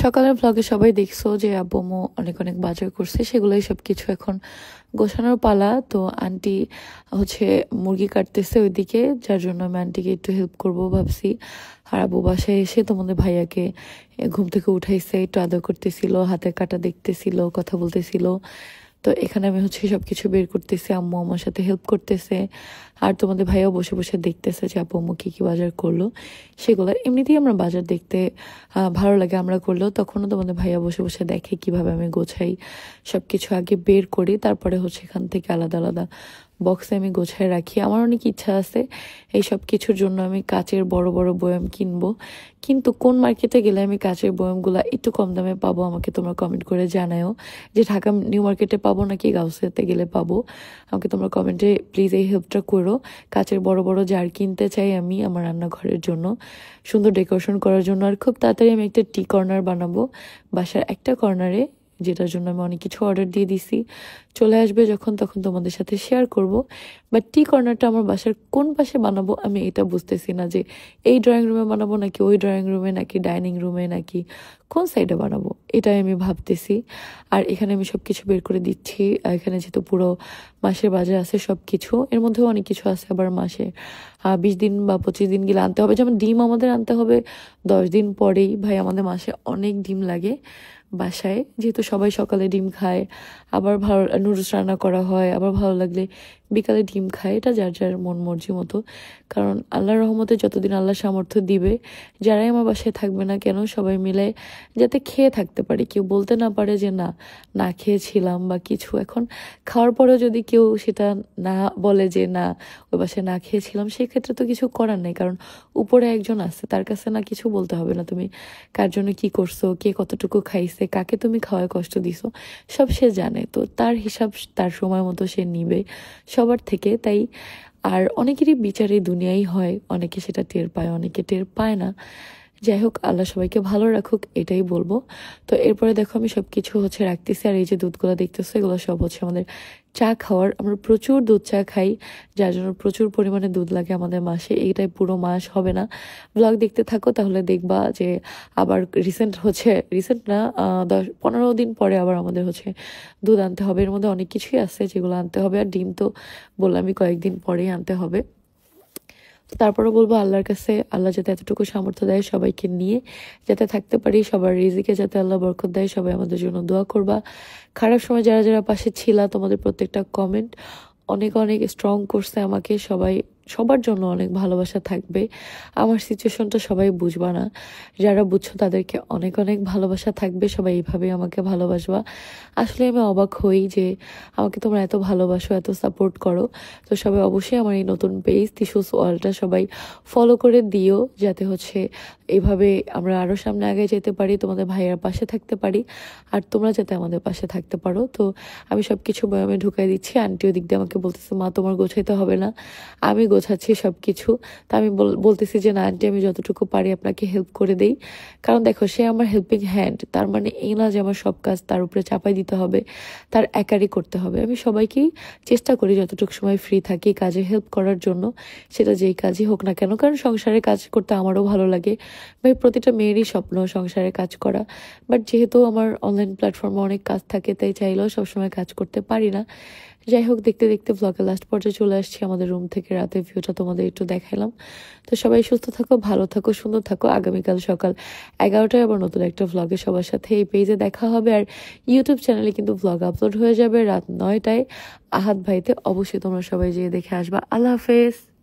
সকালের ভ্লগে সবাই দেখছো যে আব্বু আম্মু অনেক অনেক বাজার করছে, সেগুলোই সবকিছু এখন গোছানোর পালা। তো আন্টি হচ্ছে মুরগি কাটতেছে ওইদিকে, যার জন্য আমি আন্টিকে একটু হেল্প করবো ভাবছি। আর আব্বু বাসায় এসে তোমাদের ভাইয়াকে ঘুম থেকে উঠাইছে, একটু আদর করতেছিল, হাতে কাটা দেখতেছিল, কথা বলতেছিল। তো এখানে আমি হচ্ছে সবকিছু বের করতেছি, আম্মু আমার সাথে হেল্প করতেছে। আর তোমাদের ভাইয়াও বসে বসে দেখতেছে যে আপু আম্মু কি কি বাজার করলো সেগুলো। এমনিতেই আমরা বাজার দেখতে ভালো লাগে, আমরা করলেও তখনও তোমাদের ভাইয়া বসে বসে দেখে কিভাবে আমি গোছাই, সবকিছু আগে বের করি, তারপরে হচ্ছে এখান থেকে আলাদা আলাদা বক্সে আমি গোছায় রাখি। আমার অনেক ইচ্ছা আছে এই সব কিছুর জন্য আমি কাচের বড় বড় বয়াম কিনবো, কিন্তু কোন মার্কেটে গেলে আমি কাচের বয়ামগুলো একটু কম দামে পাবো আমাকে তোমরা কমেন্ট করে জানাও। যে ঢাকা নিউ মার্কেটে পাবো নাকি গাউসিয়াতে গেলে পাবো, আমাকে তোমরা কমেন্টে প্লিজ এই হেল্পটা করো। কাচের বড় বড় জার কিনতে চাই আমি আমার রান্নাঘরের জন্য, সুন্দর ডেকোরেশন করার জন্য। আর খুব তাড়াতাড়ি আমি একটা টি কর্নার বানাবো বাসার একটা কর্নারে, যেটার জন্য আমি অনেক কিছু অর্ডার দিয়ে দিছি। চলে আসবে যখন তখন তোমাদের সাথে শেয়ার করব। বাট টি কর্নারটা আমার বাসার কোন পাশে বানাবো আমি এটা বুঝতেছি না, যে এই ড্রয়িং রুমে বানাবো নাকি ওই ড্রয়িং রুমে নাকি ডাইনিং রুমে নাকি কোন সাইডে বানাবো, এটাই আমি ভাবতেছি। আর এখানে আমি সব কিছু বের করে দিচ্ছি। এখানে যেহেতু পুরো মাসের বাজার আছে, সব কিছু এর মধ্যেও অনেক কিছু আছে, আবার মাসে 20 দিন বা 25 দিন গেলে আনতে হবে। যেমন ডিম আমাদের আনতে হবে 10 দিন পরেই। ভাই আমাদের মাসে অনেক ডিম লাগে বাসায়, যেহেতু সবাই সকালে ডিম খায়, আবার ভালো নুডলস রান্না করা হয়, আবার ভালো লাগলে বিকালে ডিম খায়। এটা যার যার মন মর্জি মতো, কারণ আল্লাহর রহমতে যতদিন আল্লাহ সামর্থ্য দিবে, যারাই আমার বাসায় থাকবে না কেন সবাই মিলে যাতে খেয়ে থাকতে পারি, কেউ বলতে না পারে যে না না খেয়েছিলাম বা কিছু। এখন খাওয়ার পরেও যদি কেউ সেটা না বলে যে না ওই বাসায় না খেয়েছিলাম, সেক্ষেত্রে তো কিছু করার নেই, কারণ উপরে একজন আছে, তার কাছে না কিছু বলতে হবে না তুমি কার জন্য কি করছো, কে কতটুকু খাইছে, কাকে তুমি খাওয়ায় কষ্ট দিছো, সব সে জানে। তো তার হিসাব তার সময় মতো সে নিবে সবার থেকে। তাই আর অনেকেরই বিচার এই দুনিয়ায় হয়, অনেকে সেটা টের পায়, অনেকে টের পায় না। যাই হোক, আল্লাহ সবাইকে ভালো রাখুক এটাই বলবো। তো এরপরে দেখো আমি সবকিছু হচ্ছে রাখতেছি। আর এই যে দুধগুলো দেখতেছো, এগুলো সব হচ্ছে আমাদের চা খাওয়ার। আমরা প্রচুর দুধ চা খাই, যার জন্য প্রচুর পরিমাণে দুধ লাগে আমাদের মাসে। এইটাই পুরো মাস হবে না, ব্লগ দেখতে থাকো তাহলে দেখবা যে আবার রিসেন্ট না 10-15 দিন পরে আবার আমাদের হচ্ছে দুধ আনতে হবে। এর মধ্যে অনেক কিছুই আছে যেগুলো আনতে হবে। আর ডিম তো বললামই কয়েকদিন পরেই আনতে হবে। তারপরে বলবো আল্লাহর কাছে, আল্লাহ যাতে এতটুকু সামর্থ্য দেয় সবাইকে নিয়ে যাতে থাকতে পারি, সবার রিজিকে যাতে আল্লাহ বরকত দেয়। সবাই আমাদের জন্য দোয়া করবা। খারাপ সময় যারা যারা পাশে ছিলা, তোমাদের প্রত্যেকটা কমেন্ট অনেক অনেক স্ট্রং করছে আমাকে। সবাই সবার জন্য অনেক ভালোবাসা থাকবে। আমার সিচুয়েশনটা সবাই বুঝবা না, যারা বুঝছো তাদেরকে অনেক অনেক ভালোবাসা থাকবে। সবাই এইভাবেই আমাকে ভালোবাসবা। আসলে আমি অবাক হই যে আমাকে তোমরা এত ভালোবাসো, এত সাপোর্ট করো। তো সবাই অবশ্যই আমার এই নতুন পেজ তিশুস ওয়ার্ল্ডটা সবাই ফলো করে দিও, যাতে হচ্ছে এইভাবে আমরা আরও সামনে আগে যেতে পারি, তোমাদের ভাইয়ের পাশে থাকতে পারি, আর তোমরা যাতে আমাদের পাশে থাকতে পারো। তো আমি সব কিছু বয়ামে ঢুকাই দিচ্ছি। আন্টিও দিক দিয়ে আমাকে বলতেছে মা তোমার গোছাইতে হবে না, আমি গোছাচ্ছি সব কিছু। তো আমি বলতেছি যে না আন্টি, আমি যতটুকু পারি আপনাকে হেল্প করে দেই। কারণ দেখো সে আমার হেল্পিং হ্যান্ড, তার মানে এই না যে আমার সব কাজ তার উপরে চাপাই দিতে হবে, তার একারই করতে হবে। আমি সবাইকেই চেষ্টা করি যতটুকু সময় ফ্রি থাকি কাজে হেল্প করার জন্য, সেটা যেই কাজই হোক না কেন। কারণ সংসারে কাজ করতে আমারও ভালো লাগে, ভাই প্রতিটা মেয়েরই স্বপ্ন সংসারে কাজ করা। বাট যেহেতু আমার অনলাইন প্ল্যাটফর্মে অনেক কাজ থাকে, তাই চাইলেও সবসময় কাজ করতে পারি না। যাই হোক, দেখতে দেখতে ব্লগের লাস্ট পর্যায়ে চলে আসছি। আমাদের রুম থেকে রাতের ভিউটা তোমাদের একটু দেখাইলাম। তো সবাই সুস্থ থাকো, ভালো থাকো, সুন্দর থাকো। আগামীকাল সকাল 11টায় আবার নতুন একটা ভ্লগে সবার সাথে এই পেজে দেখা হবে। আর ইউটিউব চ্যানেলে কিন্তু ভ্লগ আপলোড হয়ে যাবে রাত 9টায় আহাদ ভাইতে। অবশ্যই তোমরা সবাই যেয়ে দেখে আসবা। আল্লাহ হাফেজ।